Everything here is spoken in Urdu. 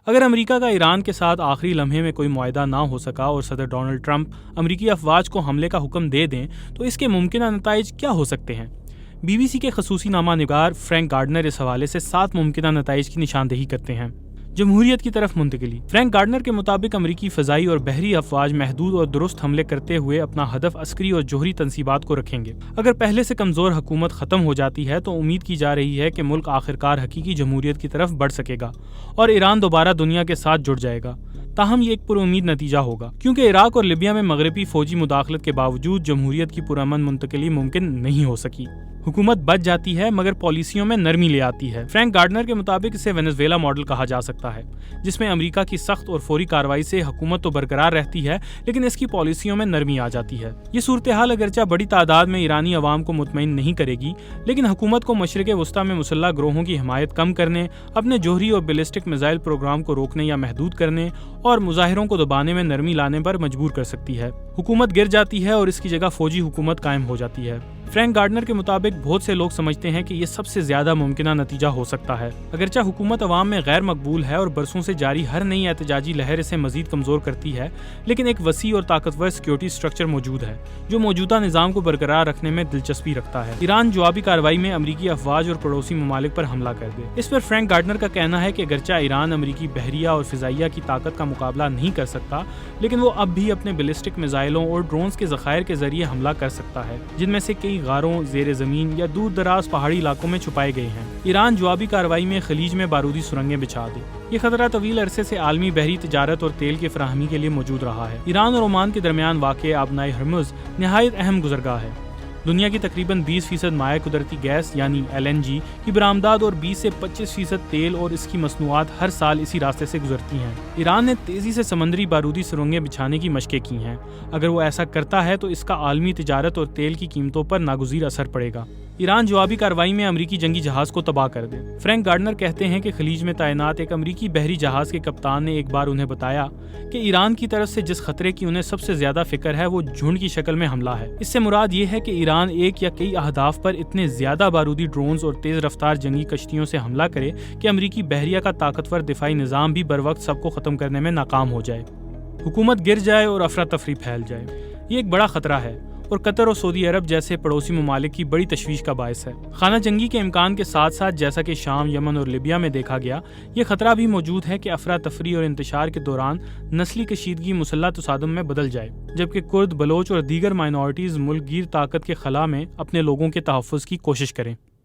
اگر امریکہ کا ایران کے ساتھ آخری لمحے میں کوئی معاہدہ نہ ہو سکا اور صدر ڈونلڈ ٹرمپ امریکی افواج کو حملے کا حکم دے دیں تو اس کے ممکنہ نتائج کیا ہو سکتے ہیں؟ بی بی سی کے خصوصی نامہ نگار فرینک گارڈنر اس حوالے سے 7 ممکنہ نتائج کی نشاندہی کرتے ہیں۔ جمہوریت کی طرف منتقلی۔ فرینک گارڈنر کے مطابق امریکی فضائی اور بحری افواج محدود اور درست حملے کرتے ہوئے اپنا ہدف عسکری اور جوہری تنصیبات کو رکھیں گے۔ اگر پہلے سے کمزور حکومت ختم ہو جاتی ہے تو امید کی جا رہی ہے کہ ملک آخرکار حقیقی جمہوریت کی طرف بڑھ سکے گا اور ایران دوبارہ دنیا کے ساتھ جڑ جائے گا۔ تاہم یہ ایک پر امید نتیجہ ہوگا کیونکہ عراق اور لیبیا میں مغربی فوجی مداخلت کے باوجود جمہوریت کی پرامن منتقلی ممکن نہیں ہو سکی۔ حکومت بچ جاتی ہے مگر پالیسیوں میں نرمی لے آتی ہے۔ فرینک گارڈنر کے مطابق اسے وینزویلا ماڈل کہا جا سکتا ہے، جس میں امریکہ کی سخت اور فوری کارروائی سے حکومت تو برقرار رہتی ہے لیکن اس کی پالیسیوں میں نرمی آ جاتی ہے۔ یہ صورتحال اگرچہ بڑی تعداد میں ایرانی عوام کو مطمئن نہیں کرے گی لیکن حکومت کو مشرق وسطیٰ میں مسلح گروہوں کی حمایت کم کرنے، اپنے جوہری اور بیلسٹک میزائل پروگرام کو روکنے یا محدود کرنے اور مظاہروں کو دبانے میں نرمی لانے پر مجبور کر سکتی ہے۔ حکومت گر جاتی ہے اور اس کی جگہ فوجی حکومت قائم ہو جاتی ہے۔ فرینک گارڈنر کے مطابق بہت سے لوگ سمجھتے ہیں کہ یہ سب سے زیادہ ممکنہ نتیجہ ہو سکتا ہے۔ اگرچہ حکومت عوام میں غیر مقبول ہے اور برسوں سے جاری ہر نئی احتجاجی لہر اسے مزید کمزور کرتی ہے، لیکن ایک وسیع اور طاقتور سیکیورٹی سٹرکچر موجود ہے جو موجودہ نظام کو برقرار رکھنے میں دلچسپی رکھتا ہے۔ ایران جوابی کارروائی میں امریکی افواج اور پڑوسی ممالک پر حملہ کر دے۔ اس پر فرینک گارڈنر کا کہنا ہے کہ اگرچہ ایران امریکی بحریہ اور فضائیہ کی طاقت کا مقابلہ نہیں کر سکتا لیکن وہ اب بھی اپنے بیلسٹک میزائلوں اور ڈرونز کے ذخائر کے ذریعے حملہ کر سکتا ہے، جن میں سے کئی غاروں، زیر زمین یا دور دراز پہاڑی علاقوں میں چھپائے گئے ہیں۔ ایران جوابی کارروائی میں خلیج میں بارودی سرنگیں بچھا دے۔ یہ خطرہ طویل عرصے سے عالمی بحری تجارت اور تیل کی فراہمی کے لیے موجود رہا ہے۔ ایران اور عمان کے درمیان واقع آبنائے ہرمز نہایت اہم گزرگاہ ہے۔ دنیا کی تقریباً 20% مائع قدرتی گیس یعنی LNG کی برآمدات اور 20 سے 25% تیل اور اس کی مصنوعات ہر سال اسی راستے سے گزرتی ہیں۔ ایران نے تیزی سے سمندری بارودی سرنگیں بچھانے کی مشقیں کی ہیں۔ اگر وہ ایسا کرتا ہے تو اس کا عالمی تجارت اور تیل کی قیمتوں پر ناگزیر اثر پڑے گا۔ ایران جوابی کارروائی میں امریکی جنگی جہاز کو تباہ کر دے۔ فرینک گارڈنر کہتے ہیں کہ خلیج میں تعینات ایک امریکی بحری جہاز کے کپتان نے ایک بار انہیں بتایا کہ ایران کی طرف سے جس خطرے کی انہیں سب سے زیادہ فکر ہے وہ جھنڈ کی شکل میں حملہ ہے۔ اس سے مراد یہ ہے کہ ایران ایک یا کئی اہداف پر اتنے زیادہ بارودی ڈرونز اور تیز رفتار جنگی کشتیوں سے حملہ کرے کہ امریکی بحریہ کا طاقتور دفاعی نظام بھی بروقت سب کو ختم کرنے میں ناکام ہو جائے، حکومت گر جائے اور افراتفری پھیل جائے۔ یہ ایک بڑا خطرہ ہے اور قطر اور سعودی عرب جیسے پڑوسی ممالک کی بڑی تشویش کا باعث ہے۔ خانہ جنگی کے امکان کے ساتھ ساتھ جیسا کہ شام، یمن اور لیبیا میں دیکھا گیا، یہ خطرہ بھی موجود ہے کہ افراتفری اور انتشار کے دوران نسلی کشیدگی مسلح تصادم میں بدل جائے، جبکہ کرد، بلوچ اور دیگر مائنورٹیز ملک گیر طاقت کے خلا میں اپنے لوگوں کے تحفظ کی کوشش کریں۔